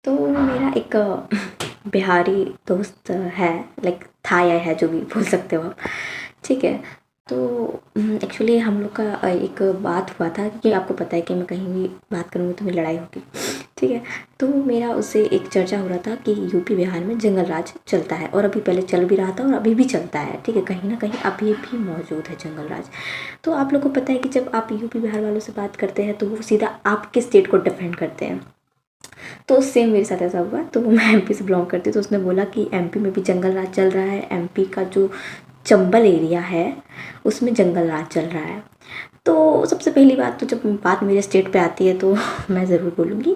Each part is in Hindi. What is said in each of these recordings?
तो मेरा एक बिहारी दोस्त है, लाइक था या है, जो भी बोल सकते हो आप। ठीक है। तो एक्चुअली हम लोग का एक बात हुआ था, क्योंकि आपको पता है कि मैं कहीं भी बात करूँगी तो मेरी लड़ाई होगी। ठीक है। तो मेरा उससे एक चर्चा हो रहा था कि यूपी बिहार में जंगल राज चलता है, और अभी पहले चल भी रहा था और अभी भी चलता है। ठीक है। कहीं ना कहीं अभी भी मौजूद है जंगल राज। तो आप लोग को पता है कि जब आप यूपी बिहार वालों से बात करते हैं तो वो सीधा आपके स्टेट को डिफेंड करते हैं। तो सेम मेरे साथ ऐसा हुआ। तो मैं एमपी से बिलोंग करती हूँ, तो उसने बोला कि एमपी में भी जंगल राज चल रहा है, एमपी का जो चंबल एरिया है उसमें जंगल राज चल रहा है। तो सबसे पहली बात, तो जब बात मेरे स्टेट पे आती है तो मैं ज़रूर बोलूँगी।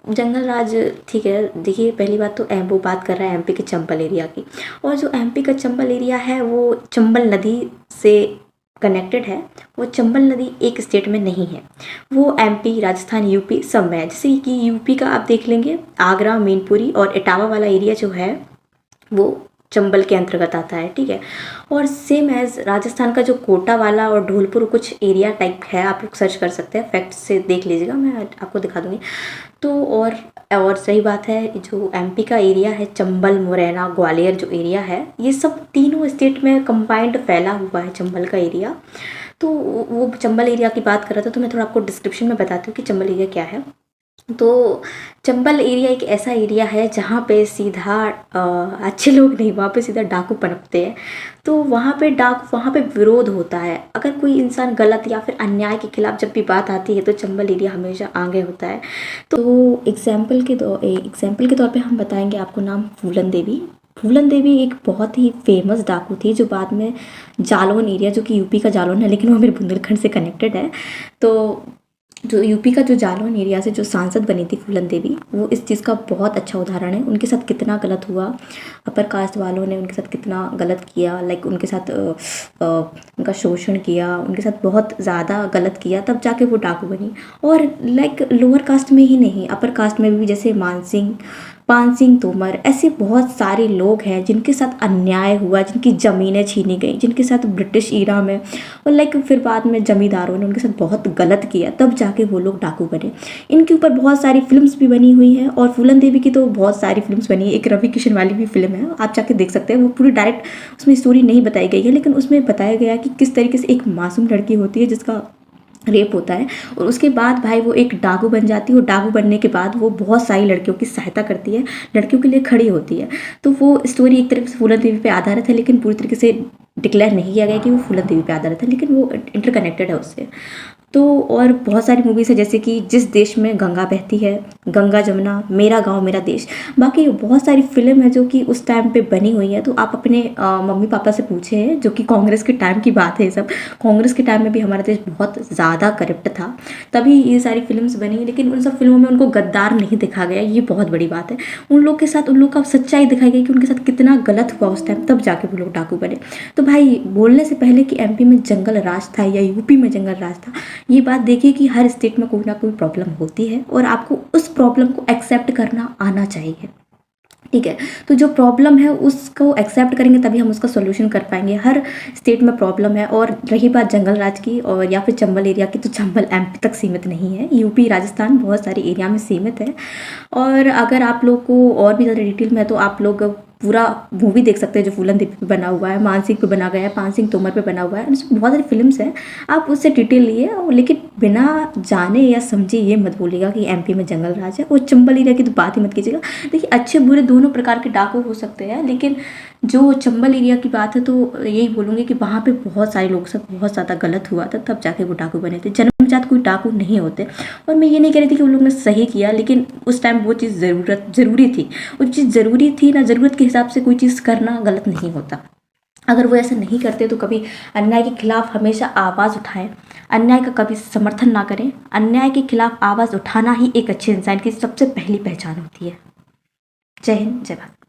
जंगल राज, ठीक है। देखिए, पहली बात तो वो बात कर रहा है एमपी के चंबल एरिया की, और जो एमपी का चंबल एरिया है वो चंबल नदी से कनेक्टेड है। वो चंबल नदी एक स्टेट में नहीं है, वो एमपी, राजस्थान, यूपी सब में है। जैसे कि यूपी का आप देख लेंगे, आगरा, मैनपुरी और इटावा वाला एरिया जो है वो चंबल के अंतर्गत आता है। ठीक है। और सेम एज राजस्थान का जो कोटा वाला और धौलपुर कुछ एरिया टाइप है, आप लोग सर्च कर सकते हैं, फैक्ट से देख लीजिएगा, मैं आपको दिखा दूँगी। तो और सही बात है, जो एमपी का एरिया है, चंबल, मुरैना, ग्वालियर जो एरिया है, ये सब तीनों स्टेट में कंबाइंड फैला हुआ है चंबल का एरिया। तो वो चंबल एरिया की बात कर रहा था, तो मैं थोड़ा आपको डिस्क्रिप्शन में बताती हूँ कि चंबल एरिया क्या है। तो चंबल एरिया एक ऐसा एरिया है जहाँ पे सीधा अच्छे लोग नहीं, वहाँ पे सीधा डाकू पनपते हैं। तो वहाँ पे विरोध होता है। अगर कोई इंसान गलत या फिर अन्याय के खिलाफ जब भी बात आती है तो चंबल एरिया हमेशा आगे होता है। तो एग्जाम्पल के तौर पे हम बताएंगे आपको नाम फूलन देवी। फूलन देवी एक बहुत ही फेमस डाकू थी, जो बाद में जालौन एरिया, जो कि यूपी का जालौन है लेकिन वो मेरे बुंदेलखंड से कनेक्टेड है। तो जो यूपी का जो जालौन एरिया से जो सांसद बनी थी फूलन देवी, वो इस चीज़ का बहुत अच्छा उदाहरण है। उनके साथ कितना गलत हुआ, अपर कास्ट वालों ने उनके साथ कितना गलत किया, लाइक उनके साथ उनका शोषण किया, उनके साथ बहुत ज़्यादा गलत किया, तब जाके वो डाकू बनी। और लाइक लोअर कास्ट में ही नहीं, अपर कास्ट में भी, जैसे पान सिंह तोमर, ऐसे बहुत सारे लोग हैं जिनके साथ अन्याय हुआ, जिनकी ज़मीनें छीनी गई, जिनके साथ ब्रिटिश ईरा में और लाइक फिर बाद में जमींदारों ने उनके साथ बहुत गलत किया, तब जाके वो लोग डाकू बने। इनके ऊपर बहुत सारी फिल्म्स भी बनी हुई हैं, और फूलन देवी की तो बहुत सारी फिल्म्स बनी है। एक रवि किशन वाली भी फिल्म है, आप जाके देख सकते हैं। वो पूरी डायरेक्ट उसमें स्टोरी नहीं बताई गई है, लेकिन उसमें बताया गया है कि किस तरीके से एक मासूम लड़की होती है जिसका रेप होता है, और उसके बाद भाई वो एक डाकू बन जाती है। और डाकू बनने के बाद वो बहुत सारी लड़कियों की सहायता करती है, लड़कियों के लिए खड़ी होती है। तो वो स्टोरी एक तरफ से फूलन देवी पे आधारित है, लेकिन पूरी तरीके से डिक्लेयर नहीं किया गया कि वो फूलन देवी पे आधारित है, लेकिन वो इंटरकनेक्टेड है उससे। तो और बहुत सारी मूवीज़ है, जैसे कि जिस देश में गंगा बहती है, गंगा जमुना, मेरा गांव मेरा देश। बाकी बहुत सारी फिल्म है जो कि उस टाइम पे बनी हुई है। तो आप अपने मम्मी पापा से पूछे हैं, जो कि कांग्रेस के टाइम की बात है ये सब। कांग्रेस के टाइम में भी हमारा देश बहुत ज़्यादा करप्ट था, तभी ये सारी फिल्म्स बनी। लेकिन उन सब फिल्मों में उनको गद्दार नहीं दिखा गया, ये बहुत बड़ी बात है। उन लोग के साथ उन लोग का सच्चाई दिखाई गई कि उनके साथ कितना गलत हुआ उस टाइम, तब जाके वो लोग डाकू बने। तो भाई, बोलने से पहले कि एमपी में जंगल राज था या यूपी में जंगल राज था, ये बात देखिए कि हर स्टेट में कोई ना कोई प्रॉब्लम होती है, और आपको उस प्रॉब्लम को एक्सेप्ट करना आना चाहिए। ठीक है। तो जो प्रॉब्लम है उसको एक्सेप्ट करेंगे तभी हम उसका सोल्यूशन कर पाएंगे। हर स्टेट में प्रॉब्लम है। और रही बात जंगल राज की और या फिर चंबल एरिया की, तो चंबल एमपी तक सीमित नहीं है, यूपी, राजस्थान बहुत सारे एरिया में सीमित है। और अगर आप लोग को और भी ज़्यादा डिटेल में है तो आप लोग पूरा मूवी देख सकते हैं जो फूलन देवी पे बना हुआ है, मानसिंह पे बना गया है, पान सिंह तोमर पे बना हुआ है, उसमें बहुत सारी फिल्म्स हैं, आप उससे डिटेल लिए। लेकिन बिना जाने या समझे ये मत बोलिएगा कि एमपी में जंगल राज है। और चंबल एरिया की तो बात ही मत कीजिएगा। देखिए, अच्छे बुरे दोनों प्रकार के डाकू हो सकते हैं, लेकिन जो चंबल एरिया की बात है तो यही बोलूँगी कि वहाँ पे बहुत सारे लोग सब बहुत ज़्यादा गलत हुआ था, तब जाके वो डाकू बने थे। जन्मजात कोई डाकू नहीं होते। और मैं ये नहीं कह रही थी कि उन लोग ने सही किया, लेकिन उस टाइम वो चीज़ ज़रूरी थी। वो चीज़ ज़रूरी थी ना, ज़रूरत के हिसाब से कोई चीज़ करना गलत नहीं होता। अगर वो ऐसा नहीं करते तो कभी अन्याय के खिलाफ हमेशा आवाज़ उठाएं, अन्याय का कभी समर्थन ना करें। अन्याय के खिलाफ आवाज़ उठाना ही एक अच्छे इंसान की सबसे पहली पहचान होती है। जय हिंद, जय भारत।